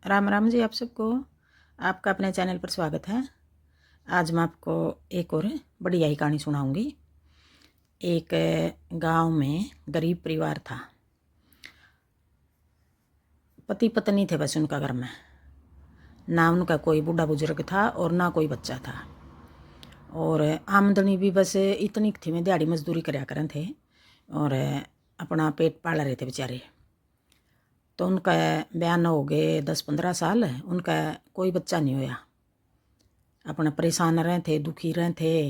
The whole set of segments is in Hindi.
राम राम जी आप सबको। आपका अपने चैनल पर स्वागत है। आज मैं आपको एक और बढ़िया ही कहानी सुनाऊंगी। एक गांव में गरीब परिवार था। पति पत्नी थे बस उनका घर में। ना उनका कोई बूढ़ा बुजुर्ग था और ना कोई बच्चा था। और आमदनी भी बस इतनी थी, में दिहाड़ी मजदूरी करया करें थे और अपना पेट पाल रहे थे बेचारे। तो उनका बयान हो गए 10-15 साल, उनका कोई बच्चा नहीं होया। अपना परेशान रहे थे, दुखी रहे थे।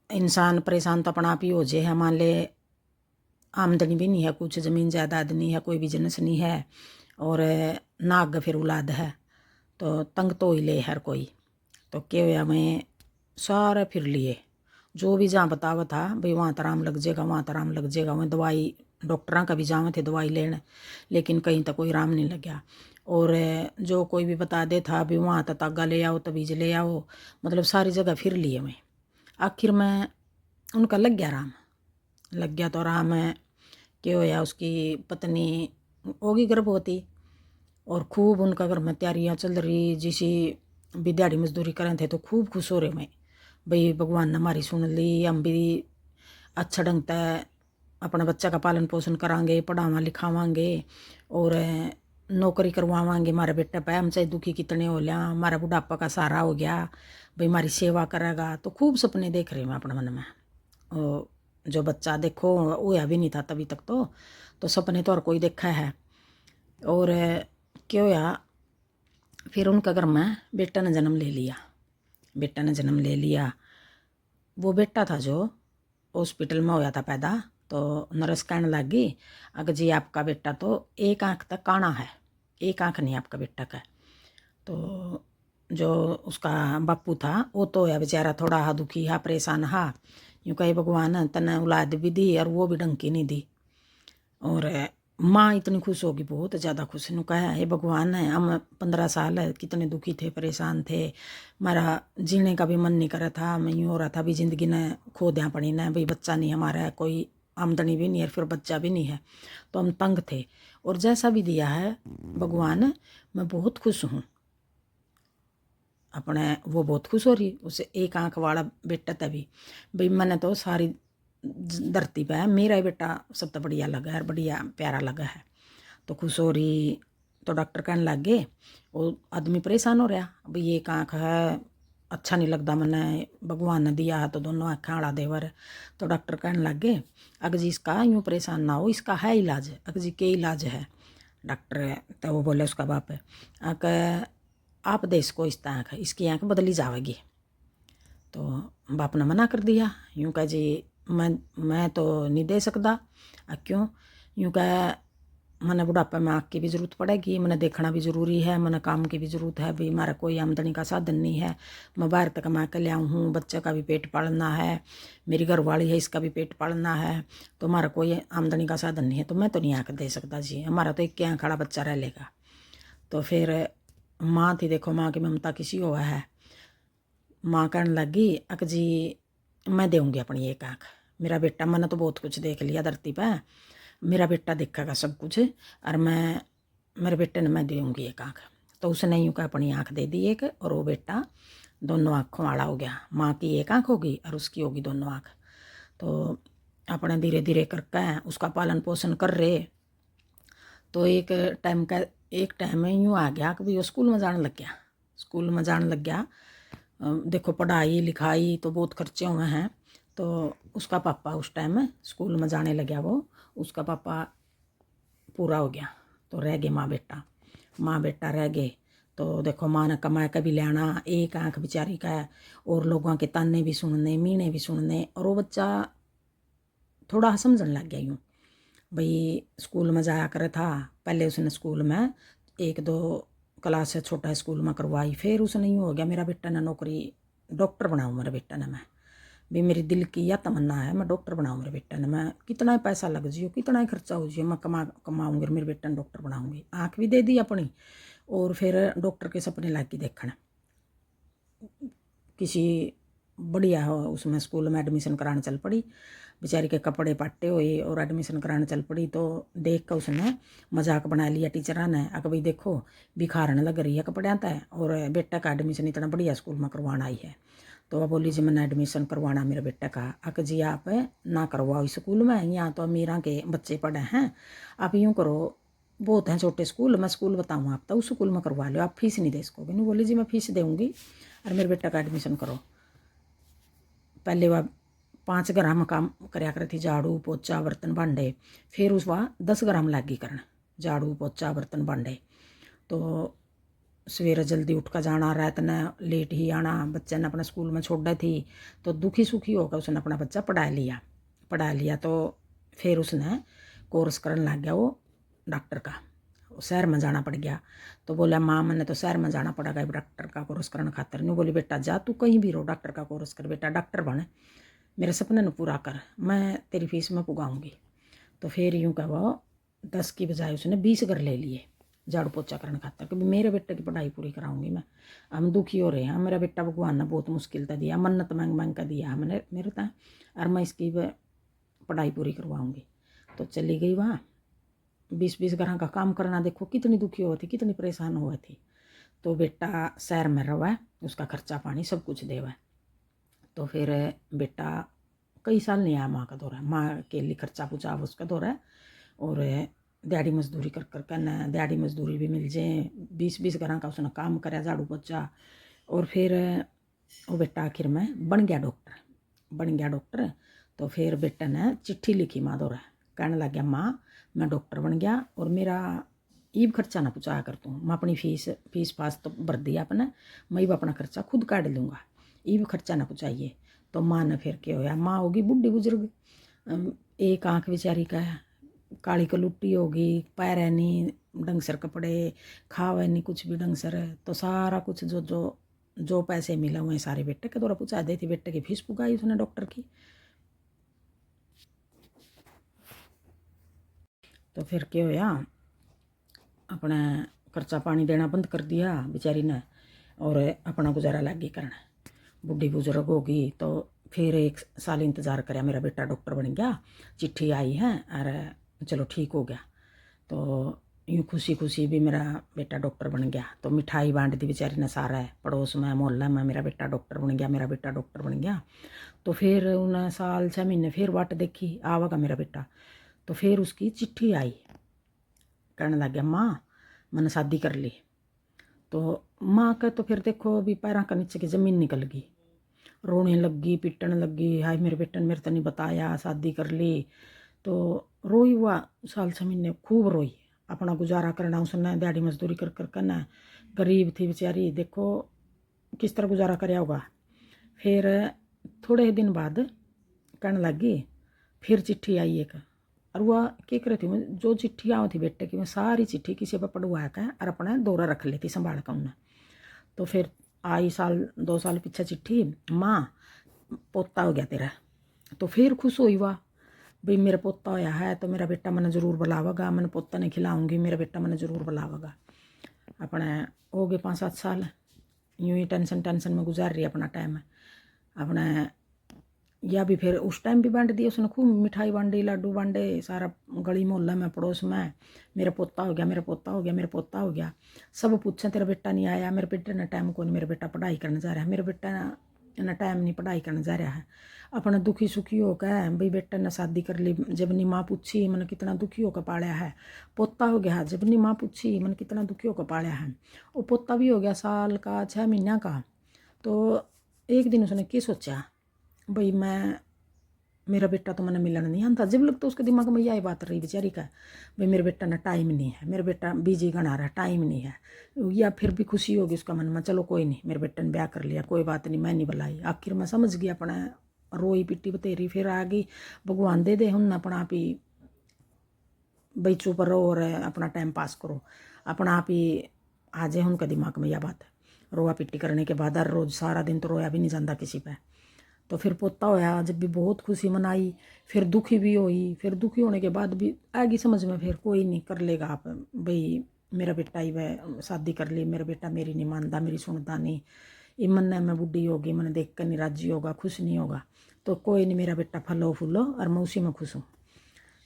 इंसान परेशान तो अपना आप ही हो जाए है। मान ले आमदनी भी नहीं है, कुछ ज़मीन जायदाद नहीं है, कोई बिजनेस नहीं है और ना आगे फिर औलाद है, तो तंग तो ही ले हर कोई। तो क्या हुआ, मैं सारे फिर लिए, जो भी जहाँ बतावा था भाई वहाँ तो आराम लग जाएगा, वहाँ तो आराम लग जाएगा। वहाँ दवाई डॉक्टरों का भी जावे थे दवाई लेने, लेकिन कहीं तक कोई आराम नहीं लग गया। और जो कोई भी बता दे था भी वहाँ तो तागा ले आओ, तवीज ले आओ, मतलब सारी जगह फिर लिए मैं। आखिर में उनका लग गया आराम। लग गया तो आराम है क्या होया, उसकी पत्नी होगी गर्भवती और खूब उनका घर में तैयारियाँ चल रही। जिसी भी दिहाड़ी मजदूरी करें थे तो खूब खुश हो रहे मैं, भाई भगवान ने हमारी सुन ली, हम भी अच्छा ढंग से अपने बच्चा का पालन पोषण करांगे, पढ़ावा लिखावांगे और नौकरी करवावांगे। हमारे बेटा पे हम चाहे दुखी कितने हो लिया, हमारा बुढ़ापा का सहारा हो गया, भाई हमारी सेवा करेगा। तो खूब सपने देख रहे मैं अपने मन में। और जो बच्चा देखो होया भी नहीं था तभी तक, तो सपने तो और कोई देखा है। और क्या होया, फिर उनका घर में बेटा ने जन्म ले लिया। बेटा ने जन्म ले लिया। वो बेटा था जो हॉस्पिटल में होया था पैदा, तो नर्स कहने लगी, अगर जी आपका बेटा तो एक आँख तक काना है, एक आँख नहीं आपका बेटा का। तो जो उसका बापू था वो तो है बेचारा थोड़ा हा दुखी हा, परेशान हा। यूँ कहे भगवान तने औलाद भी दी और वो भी ढंग की नहीं दी। और माँ इतनी खुश होगी, बहुत ज़्यादा खुश। नु कहा हे भगवान है, हम 15 साल कितने दुखी थे, परेशान थे, हमारा जीने का भी मन नहीं कर रहा था। मैं यूँ हो रहा था भी ज़िंदगी ने खो दिया पड़ी ना, भाई बच्चा नहीं हमारा है, कोई आमदनी भी नहीं है, फिर बच्चा भी नहीं है, तो हम तंग थे। और जैसा भी दिया है भगवान, मैं बहुत खुश हूँ। अपने वो बहुत खुश हो रही उसे एक आँख वाला बेटा तभी, भाई मैंने तो सारी धरती पे है मेरा ही बेटा सबसे बढ़िया लगा है, बढ़िया प्यारा लगा है। तो खुश हो रही। तो डॉक्टर कहने लग गए, वो आदमी परेशान हो रहा, भाई एक आँख है, अच्छा नहीं लगता मैंने, भगवान ने दिया है तो दोनों आँखें आड़ा देवर। तो डॉक्टर कहने लग गए, अगर जी इसका यूँ परेशान ना हो, इसका है इलाज, अगर जी के इलाज है। डॉक्टर तो वो बोले उसका बाप है, आप दे इसको इस आँख, इसकी आँख बदली जाएगी। तो बाप ने मना कर दिया। यूँ कह जी मैं तो नहीं दे सकता। क्यों? यूँ कह मैंने बुढ़ापे में आँख की भी ज़रूरत पड़ेगी, मैंने देखना भी ज़रूरी है, मैंने काम की भी ज़रूरत है, भाई हमारा कोई आमदनी का साधन नहीं है, मैं बाहर तक कमा के ले आऊँ हूँ, बच्चे का भी पेट पालना है, मेरी घरवाली है इसका भी पेट पालना है, तो हमारा कोई आमदनी का साधन नहीं है, तो मैं तो नहीं आँख दे सकता जी, हमारा तो एक आँख खड़ा बच्चा रह लेगा। तो फिर माँ थी, देखो माँ की ममता किसी हुआ है। माँ कहने लगी, अक जी मैं दूँगी अपनी एक आँख, मेरा बेटा, मैंने तो बहुत कुछ देख लिया धरती पर, मेरा बेटा देखेगा सब कुछ, और मैं मेरे बेटे ने मैं दूँगी एक आँख। तो उसने यूँ का अपनी आँख दे दी एक, और वो बेटा दोनों आँखों वाला हो गया। माँ की एक आँख होगी और उसकी होगी दोनों आँख। तो अपने धीरे धीरे करके उसका पालन पोषण कर रहे। तो एक टाइम में यूँ आ गया कि भाई वो स्कूल में जाने लग गया। स्कूल में जाने लग गया। देखो पढ़ाई लिखाई तो बहुत खर्चे हुए हैं। तो उसका पापा उस टाइम में स्कूल में जाने लग गया, वो उसका पापा पूरा हो गया। तो रह गए माँ बेटा रह गए। तो देखो माँ ने कमा के भी लाना, एक आँख बेचारी का है, और लोगों के ताने भी सुनने, मीने भी सुनने। और वो बच्चा थोड़ा समझने लग गया यूँ, भाई स्कूल में जाया करे था। पहले उसने स्कूल में 1-2 क्लास से छोटा स्कूल में करवाई, फिर उसने यूँ हो गया मेरा बेटा ने नौकरी, डॉक्टर बनाऊँ मेरे बेटा ने, मैं भी मेरी दिल की यह तमन्ना है, मैं डॉक्टर बनाऊँ मेरे बेटा ने, मैं कितना ही पैसा लग जियो, कितना ही खर्चा हो जियो, मैं कमाऊँगी, मेरे बेटा ने डॉक्टर बनाऊँगी। आँख भी दे दी अपनी, और फिर डॉक्टर के सपने लाग के देखना, किसी बढ़िया हो उसमें स्कूल में एडमिशन कराने चल पड़ी। बेचारी के कपड़े पाटे हुए और एडमिशन कराने चल पड़ी। तो देख कर उसने मजाक बना लिया टीचर ने, अक भाई देखो बिखारने लग रही है कपड़े तय, और बेटा का एडमिशन इतना बढ़िया स्कूल में करवाना आई है। तो वह बोली जी मैंने एडमिशन करवाना मेरे बेटे का। अक जी आप ना करवाओ स्कूल में, यहाँ तो अमीरा के बच्चे पढ़े हैं, आप यूँ करो बहुत हैं छोटे स्कूल, मैं स्कूल बताऊँ आप तो उस स्कूल में करवा लो, आप फीस नहीं दे सकोगे। नहीं बोली जी मैं फीस दूँगी और मेरे बेटा का एडमिशन करो। पहले वह 5 ग्राम काम करया करती थी, झाड़ू पोचा बर्तन भांडे, फिर उस वह 10 ग्राम लगी करन, झाड़ू पोचा बर्तन भांडे। तो सवेरे जल्दी उठ कर जाना, रात ने लेट ही आना, बच्चे ने अपने स्कूल में छोड़ा थी। तो दुखी सुखी होकर उसने अपना बच्चा पढ़ा लिया। तो फिर उसने कोर्स करने लग गया वो डॉक्टर का, शहर में जाना पड़ गया। तो बोला माँ मैंने तो शहर में जाना पड़ेगा डॉक्टर का कोर्स करने खातर। नहीं बोली बेटा जा तू कहीं भी रहो, डॉक्टर का कोर्स कर बेटा, डॉक्टर बन, मेरे सपने न पूरा कर, मैं तेरी फीस में पुगाऊंगी। तो फिर यूँ कह वो 10 की बजाय उसने 20 घर ले लिए झाड़ू पोछा करने खातर, कि मेरे बेटे की पढ़ाई पूरी कराऊंगी मैं। हम दुखी हो रहे हैं, मेरा बेटा भगवान ने बहुत मुश्किल तक दिया, मन्नत मांग मांग कर दिया मैंने मेरे तय, और मैं इसकी पढ़ाई पूरी करवाऊंगी। तो चली गई वहाँ 20-20 घर का काम करना। देखो कितनी दुखी हुई थी, कितनी परेशान हुई थी। तो बेटा शहर में रहा, उसका खर्चा पानी सब कुछ देवा। तो फिर बेटा कई साल नहीं आया माँ का दौरा, माँ के लिए खर्चा पूछा उसका दौरा, और दिहाड़ी मजदूरी कर कर न दिहाड़ी मजदूरी भी मिल जाए, 20-20 घर का उसने काम कराया झाड़ू पोछा। और फिर वो बेटा आखिर में बन गया डॉक्टर। तो फिर बेटा ने चिट्ठी लिखी माँ दौरा, कहने लग गया माँ मैं डॉक्टर बन गया और मेरा ईब खर्चा ना पूछा कर तू, मैं अपनी फीस पास तो भर दिया अपने, मैं अपना खर्चा खुद काट लूँगा, ईब खर्चा ना पूछाइए। तो माँ ने फिर क्या होया, माँ होगी बुढ़ी बुजुर्ग, एक आँख बेचारी का काली कलुट्टी होगी, पैर नहीं ढंग सर कपड़े, खावे नहीं कुछ भी ढंग सर। तो सारा कुछ जो जो जो पैसे मिले हुए सारे बेटे के द्वारा पूछा देती, बेटे की फीस पुगाई उसने डॉक्टर की। तो फिर क्या होया, अपने खर्चा पानी देना बंद कर दिया बेचारी ने, और अपना गुजारा लगी करना। बुढ़ी बुजुर्ग होगी तो फिर 1 साल इंतज़ार कराया, मेरा बेटा डॉक्टर बन गया, चिट्ठी आई है और चलो ठीक हो गया। तो यूँ खुशी खुशी भी मेरा बेटा डॉक्टर बन गया। तो मिठाई बांट दी बेचारी ने सारा पड़ोस में मोहल्ला में, मेरा बेटा डॉक्टर बन गया, मेरा बेटा डॉक्टर बन गया। तो फिर उन्हें साल 6 महीने फिर वाट देखी आवेगा मेरा बेटा। तो फिर उसकी चिट्ठी आई, कहने लग गया माँ मैंने शादी कर ली। तो माँ का तो फिर देखो अभी पैरों का नीचे की ज़मीन निकल गई, रोने लगी पिटने लगी, हाय मेरे बेटे ने मेरे तो नहीं बताया शादी कर ली। तो रोई हुआ साल 6 महीने खूब रोई, अपना गुजारा करना उसने दिहाड़ी मजदूरी कर कर करना, गरीब थी बेचारी, देखो किस तरह गुजारा कराया होगा। फिर थोड़े दिन बाद कहने लगी, फिर चिट्ठी आई एक, और वह क्या करे थी जो चिट्ठी आई थी बेटे की, मैं सारी चिट्ठी किसी पर पढ़वा के और अपने दौरा रख लेती संभाल कर उन्हें। तो फिर आई 1-2 साल पीछे चिट्ठी, माँ पोता हो गया तेरा। तो फिर खुश हुई वाह भाई मेरा पोता होया है तो मेरा बेटा मैंने ज़रूर बुलावेगा, मैंने पोता नहीं खिलाऊंगी, मेरा बेटा मैंने ज़रूर बुलावेगा। अपने हो गए 5-7 साल यूँ ही टेंशन में गुजार रही अपना टाइम अपने। या भी फिर उस टाइम भी बांट दिया उसने, खूब मिठाई बांटी लाडू बांटे सारा गली मोहल्ला में पड़ोस में, मेरा पोता हो गया, मेरा पोता हो गया, मेरा पोता हो गया। सब पूछें तेरा बेटा नहीं आया, मेरे बेटे ने टाइम को नहीं, मेरा बेटा पढ़ाई करने जा रहा है, मेरे बेटा ने टाइम नहीं पढ़ाई करने जा रहा है। अपना दुखी सुखी होकर भाई बेटे ने शादी कर ली, जब नहीं माँ पूछी मैंने कितना दुखी होकर पाया है। पोता हो गया जब नहीं माँ पूछी मैंने कितना दुखी होकर पाया है। वो पोता भी हो गया साल का 6 महीना का। तो एक दिन उसने क्या सोचा भाई मैं मेरा बेटा तो मैंने मिलना नहीं आता, जब लग तो उसके दिमाग में यही बात रही बेचारी का भाई मेरे बेटा ना टाइम नहीं है, मेरा बेटा बिजी गना रहा टाइम नहीं है। या फिर भी खुशी होगी उसका मन में, चलो कोई नहीं मेरे बेटे ने ब्याह कर लिया, कोई बात नहीं मैं नहीं बुलाई। आखिर में समझ गई अपना, रोई पिट्टी बतेरी, फिर आ गई भगवान दे दे हूँ अपना आप ही भाई चुप रहो और अपना टाइम पास करो, अपना आप ही आ जाए उनका दिमाग में यह बात। रोआ पिट्टी करने के बाद हर रोज़ सारा दिन तो रोया भी नहीं जाता किसी पे। तो फिर पोता होया जब भी बहुत खुशी मनाई, फिर दुखी भी हुई, फिर दुखी होने के बाद भी आएगी समझ में, फिर कोई नहीं कर लेगा आप भाई मेरा बेटा ही वह शादी कर ली, मेरा बेटा मेरी नहीं मानता, मेरी सुनता नहीं, ये मन मैं बुढ़ी होगी, मैंने देख कर नहीं राजी होगा, खुश नहीं होगा, तो कोई नहीं, मेरा बेटा फलो फूलो और मैं उसी में खुश हूँ।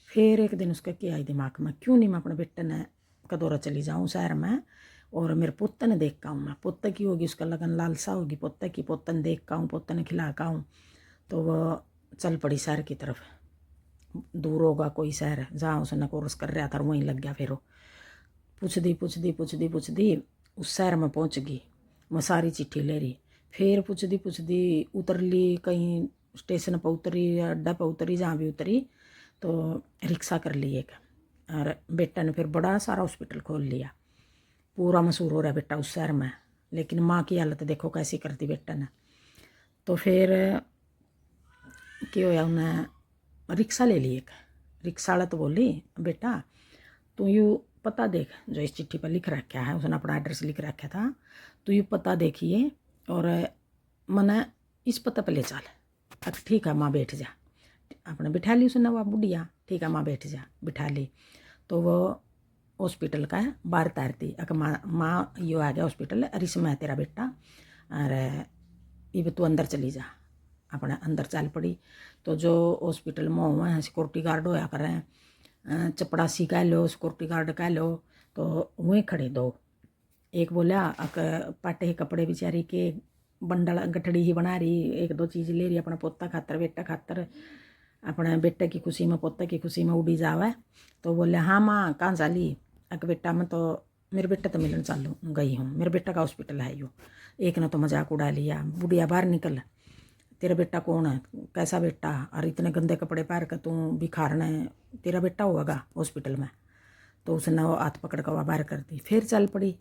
फिर एक दिन उसका क्या आई दिमाग में, क्यों नहीं मैं अपने बेटे ने कदौरा चली जाऊँ शहर में और मेरे पुत्र ने देख का हूँ, मैं पुत्र की होगी, उसका लगन लालसा होगी पुत्र की, पुत्र ने देख का हूँ, पुत्र ने खिला का हूँ। तो वह चल पड़ी शहर की तरफ। दूर होगा कोई शहर जहाँ उसने कोर्स कर रहा था, वहीं लग गया। फिर वो पूछ दी उस शहर में पहुँच गई। मैं सारी चिट्ठी ले रही, फिर पूछ दी उतर ली, कहीं स्टेशन पर उतरी, अड्डा पर उतरी, जहाँ भी उतरी तो रिक्शा कर ली एक, और बेटा ने फिर बड़ा सारा हॉस्पिटल खोल लिया, पूरा मशहूर हो रहा है बेटा उस शहर में। लेकिन माँ की हालत देखो कैसी कर दी बेटा ने। तो फिर क्या होया, उन्हें रिक्शा ले ली एक। रिक्शा वाला तो बोली, बेटा तू यू पता देख, जो इस चिट्ठी पर लिख रखा है, उसने अपना एड्रेस लिख रखा था, तो यू पता देखिए और मने इस पता पर ले चल। अब ठीक है माँ बैठ जा, अपने बिठा ली उसने, वह बुढ़िया, ठीक है माँ बैठ जा, बिठा ली। तो वो हॉस्पिटल का बाहर तारती, अगर माँ यो आ गया हॉस्पिटल, अरे इसमें तेरा बेटा, और ये तू अंदर चली जा। अपने अंदर चल पड़ी। तो जो हॉस्पिटल में हुआ है सिक्योरिटी गार्ड होया करें, चपड़ासी कह लो, सिक्योरिटी गार्ड कह लो, तो वहीं खड़े दो। एक बोला पाटे के कपड़े बेचारी के बंडल गठड़ी ही बना रही, एक दो चीज़ ले रही अपना पोता खातर, बेटा खातर, अपने बेटे की खुशी में, पोते की खुशी में उड़ी जावे। तो बोले हाँ माँ कहाँ चाली, अक बेटा मैं तो मेरे बेटे तो मिलन चालू गई हूँ, मेरे बेटा का हॉस्पिटल है यो। एक ने तो मजाक उड़ा लिया, बुढ़िया बाहर निकल, तेरा बेटा कौन है, कैसा बेटा, और इतने गंदे कपड़े पहन कर तू भिखारना है, तेरा बेटा होगा हॉस्पिटल में। तो उसने वो हाथ पकड़ कर वह बाहर कर दी। फिर चल पड़ी।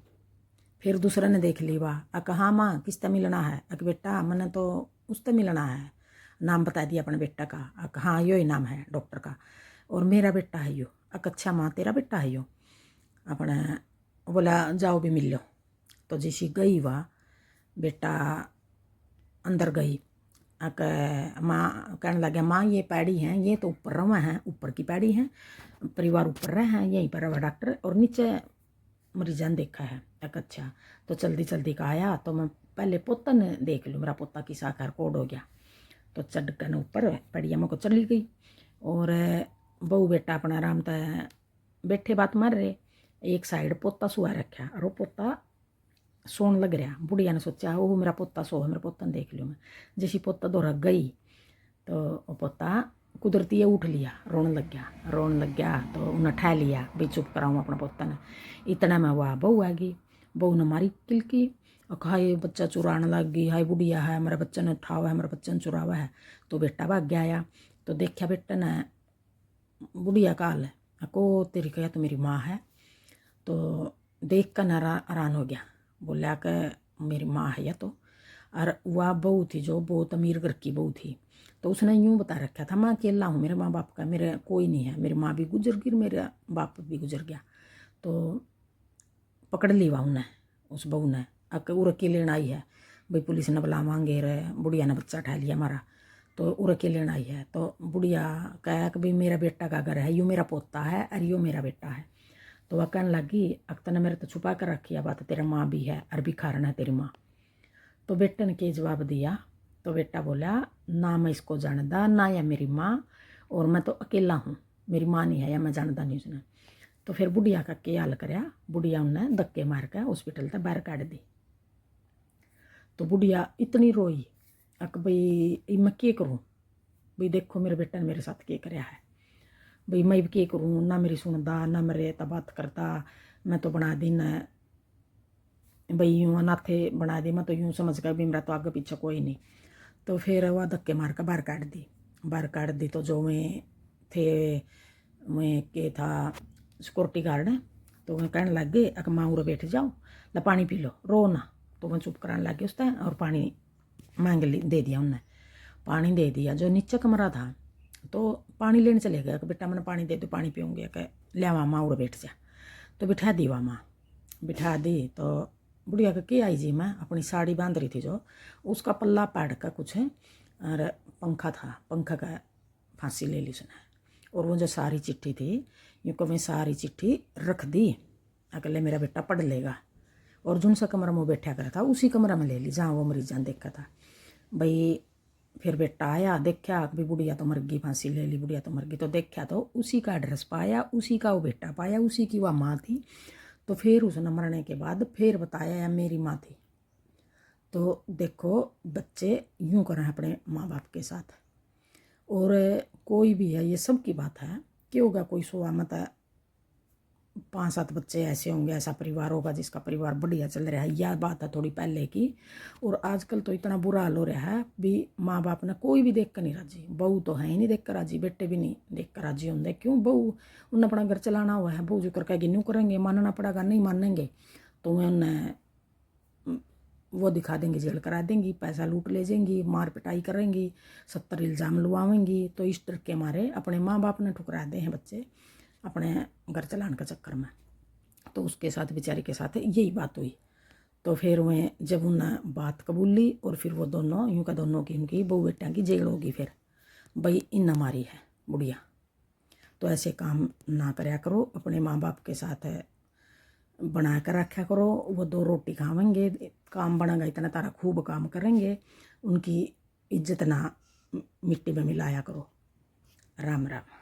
फिर दूसरे ने देख ली, वाह अक हाँ माँ किससे मिलना है, अक बेटा मैंने तो उससे मिलना है, नाम बता दिया अपने बेटा का, अक हाँ यो ही नाम है डॉक्टर का, और मेरा बेटा है यो, अक अच्छा माँ तेरा बेटा है यो। अपने बोला जाओ भी मिल लो। तो जैसी गई वह बेटा अंदर गई, अक माँ कहने लगे माँ ये पैड़ी हैं, ये तो ऊपर रवा हैं, ऊपर की पैड़ी हैं, परिवार ऊपर रहे हैं, यहीं पर रहा डॉक्टर, और नीचे मरीजान देखा है। एक अच्छा, तो जल्दी जल्दी का आया, तो मैं पहले पोता ने देख लूँ, मेरा पोता की साकार कोड हो गया। तो चढ़ कर ऊपर पड़िया में को चली गई, और बहू बेटा अपना आराम तय बैठे बात मार रहे। एक साइड पोता सुहा रखा, और वो पोता सोन लग रहा। बुढ़िया ने सोचा वो मेरा पोता सो है, मेरा पोता ने देख लियो मैं। जैसी पोता दौरा गई तो वो पोता कुदरती उठ लिया, रोने लग गया। तो उन्हें ठा लिया, भाई चुप कराऊँ अपना पोता ने। इतना में वह बहू आ गई, बहू ने मारी किलकी, और हाय बच्चा चुराने लग गई, हाय बुढ़िया है, मेरे बच्चे ने उठावा है, मेरे बच्चे ने चुरावा है। तो बेटा भाग गया आया, तो देखा बेटा ने बुढ़िया का हाल है, को तेरी कहा तो मेरी माँ है। तो देख कर हैरान हो गया, बोला कि मेरी माँ है या तो। और वह बहू थी जो बहुत अमीर घर की बहू थी, तो उसने यूँ बता रखा था मैं अकेला हूँ, मेरे माँ बाप का मेरे कोई नहीं है, मेरी माँ भी गुजर गई, मेरा बाप भी गुजर गया। तो पकड़ ली वह उन्हें, उस बहू ने, उर के लेना आई है, भाई पुलिस ने बुलावांगे रे, बुढ़िया ने बच्चा उठा लिया हमारा, तो उर के लेना आई है। तो बुढ़िया कहा कि भाई मेरा बेटा का घर है, यूँ मेरा पोता है और यूँ मेरा बेटा है। तो वह कहने लगी अक्ता ने मेरे तो छुपा कर रखी है बात, तेरा माँ भी है और भी खारन है तेरी माँ। तो बेटे ने क्या जवाब दिया, तो बेटा बोला ना मैं इसको जानता ना या मेरी माँ, और मैं तो अकेला हूँ, मेरी माँ नहीं है या मैं जानता नहीं उसने। तो फिर बुढ़िया का क्या हाल कराया, बुढ़िया उन्हें धक्के मार कर हॉस्पिटल तक बाहर काट दी। तो बुढ़िया इतनी रोई, अक भाई मैं क्या करूँ, भाई देखो मेरे बेटा ने मेरे साथ क्या कराया है, भाई मैं भी क्या करूँ, ना मेरी सुनता ना मेरे तब बात करता, मैं तो बना दी न भाई यूँ अनाथे बना दी, मैं तो यूँ समझ कर भी मेरा तो आगे पीछे कोई नहीं। तो फिर वह धक्के मार कर बाहर काट दी। तो जो मैं थे मैं के था सिक्योरिटी गार्ड है, तो मैं कहने लग गए अक माँ उरे बैठ जाओ, ला पानी पी लो, रो ना। तो मैं चुप कराने लग गई उस टाइम, और पानी मांग दे दिया उनने, पानी दे दिया। जो नीचे कमरा था तो पानी लेने चले गए कि बेटा मैंने पानी दे दो, पानी पीऊँगे, कि लिया माँ उरे बैठ जा। तो बिठा दी वहाँ माँ, बिठा दी। तो बुढ़िया का क्या आई जी, मैं अपनी साड़ी बांध रही थी जो, उसका पल्ला पाड़ का कुछ है, और पंखा था, पंखा का फांसी ले ली उसने। और वो जो सारी चिट्ठी थी यूँ को मैं सारी चिट्ठी रख दी, अगले मेरा बेटा पढ़ लेगा, और जिन सा कमरा में वो बैठा करा था उसी कमरा में ले ली जहाँ वो मरीजान देखा था भाई। फिर बेटा आया, देखा भी बुढ़िया तो मर गई, फांसी ले ली, बुढ़िया तो मर गई, तो देखा तो उसी का एड्रेस पाया, उसी का वो बेटा पाया, उसी की वह माँ थी। तो फिर उसने मरने के बाद फिर बताया यार मेरी माँ थी। तो देखो बच्चे यूँ करें अपने माँ बाप के साथ। और कोई भी है, ये सब की बात है कि होगा कोई सोआ मत 5-7 बच्चे ऐसे होंगे, ऐसा परिवार होगा जिसका परिवार बढ़िया चल रहा है, यह बात है थोड़ी पहले की। और आजकल तो इतना बुरा हाल हो रहा है भी माँ बाप ने कोई भी देख कर नहीं राजी, बहू तो है ही नहीं देख कर राजी, बेटे भी नहीं देख कर राजी होंगे। क्यों, बहू उन्हें अपना घर चलाना हुआ है, बहू जो कर कहेगी न्यू करेंगे, मानना पड़ेगा, नहीं मानेंगे तो उन्हें वो दिखा देंगी, जेल करा देंगी, पैसा लूट ले जाएंगी, मार पिटाई करेंगी, 70 इल्ज़ाम लुआवेंगी। तो इस डर के मारे अपने माँ बाप ने ठुकरा दे हैं बच्चे अपने घर चलाने के चक्कर में। तो उसके साथ बेचारे के साथ यही बात हुई। तो फिर वह जब उन्हें बात कबूल ली और फिर वो दोनों यूँ का दोनों की उनकी बहू बेटियाँ की जेल होगी। फिर भाई इन मारी है बुढ़िया। तो ऐसे काम ना करया करो, अपने माँ बाप के साथ बना कर रखा करो। वो 2 रोटी खावेंगे, काम बनेगा इतना तारा खूब काम करेंगे, उनकी इज्जत ना मिट्टी में मिलाया करो। राम राम।